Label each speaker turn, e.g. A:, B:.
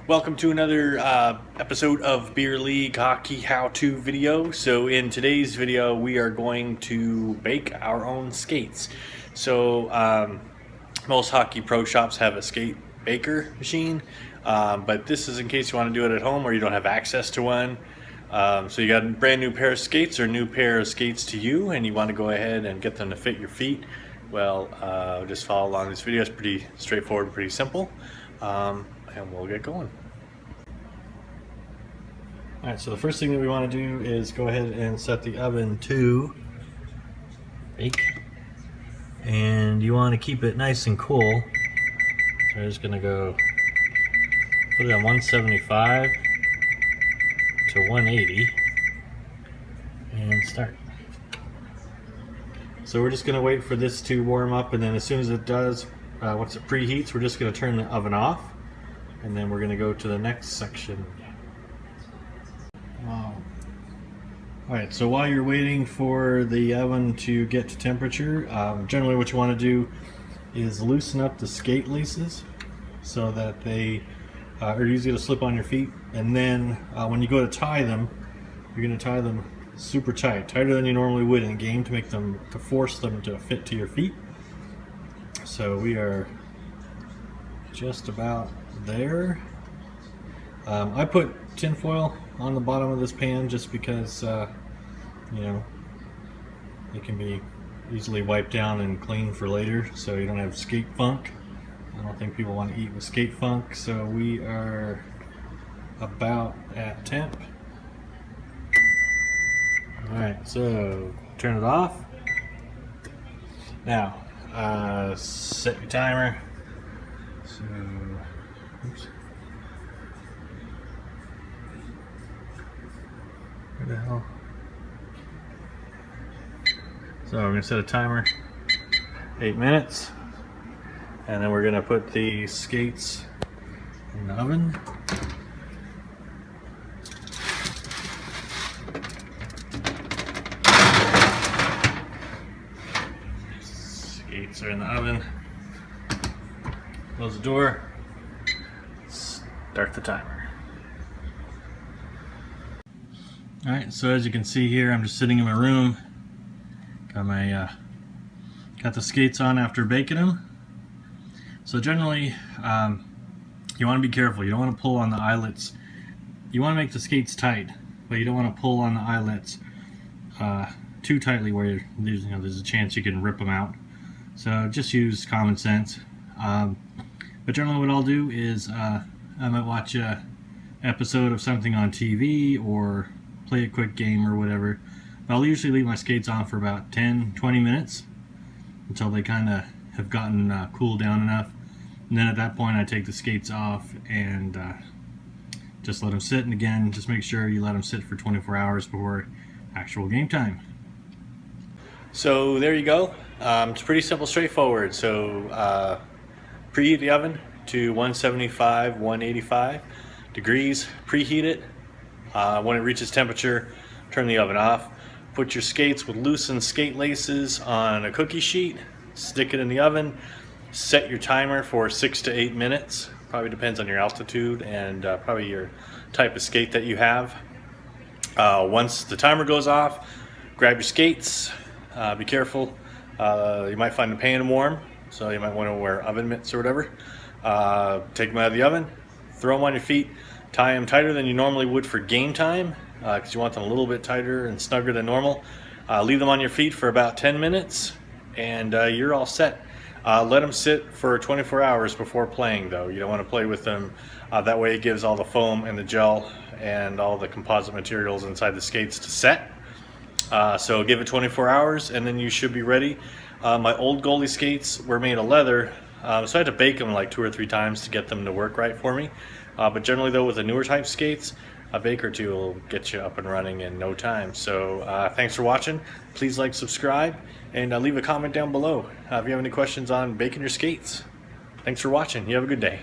A: Welcome to another episode of Beer League Hockey How-To video. So in today's video, we are going to bake our own skates. So most hockey pro shops have a skate baker machine, but this is in case you want to do it at home or you don't have access to one. So you got a brand new pair of skates or a new pair of skates to you, and you want to go ahead and get them to fit your feet. Well, just follow along this video. It's pretty straightforward, pretty simple. And we'll get going. Alright, so the first thing that we want to do is go ahead and set the oven to bake. And you want to keep it nice and cool. So I'm just going to go put it on 175 to 180 and start. So we're just going to wait for this to warm up, and then as soon as it does, once it preheats, we're just going to turn the oven off. And then we're going to go to the next section. Alright, so while you're waiting for the oven to get to temperature, generally what you want to do is loosen up the skate laces so that they are easy to slip on your feet. And then when you go to tie them, you're going to tie them super tight, tighter than you normally would in a game to force them to fit to your feet. So we are just about there. I put tin foil on the bottom of this pan just because you know, it can be easily wiped down and cleaned for later, so you don't have skate funk. I don't think people want to eat with skate funk. So we are about at temp. Alright, so turn it off. Now set your timer. So, oops. Where the hell? So we're going to set a timer, 8 minutes, and then we're going to put the skates in the oven. Skates are in the oven. Close the door, start the timer. Alright, so as you can see here, I'm just sitting in my room. Got the skates on after baking them. So generally, you want to be careful. You don't want to pull on the eyelets. You want to make the skates tight, but you don't want to pull on the eyelets too tightly where there's a chance you can rip them out. So just use common sense. But generally what I'll do is I might watch an episode of something on TV or play a quick game or whatever. I'll usually leave my skates on for about 10-20 minutes until they kind of have gotten cooled down enough. And then at that point I take the skates off and just let them sit. And again, just make sure you let them sit for 24 hours before actual game time. So there you go. It's pretty simple, straightforward. So preheat the oven to 175, 185 degrees. Preheat it. When it reaches temperature, turn the oven off. Put your skates with loosened skate laces on a cookie sheet. Stick it in the oven. Set your timer for 6 to 8 minutes. Probably depends on your altitude and probably your type of skate that you have. Once the timer goes off, grab your skates. Be careful. You might find the pan warm, so you might want to wear oven mitts or whatever. Take them out of the oven. Throw them on your feet. Tie them tighter than you normally would for game time, because you want them a little bit tighter and snugger than normal. Leave them on your feet for about 10 minutes and you're all set. Let them sit for 24 hours before playing though. You don't want to play with them. That way it gives all the foam and the gel and all the composite materials inside the skates to set. So give it 24 hours and then you should be ready. My old goalie skates were made of leather, so I had to bake them like 2 or 3 times to get them to work right for me. But generally though, with the newer type skates, a bake or two will get you up and running in no time. So thanks for watching. Please like, subscribe, and leave a comment down below if you have any questions on baking your skates. Thanks for watching. You have a good day.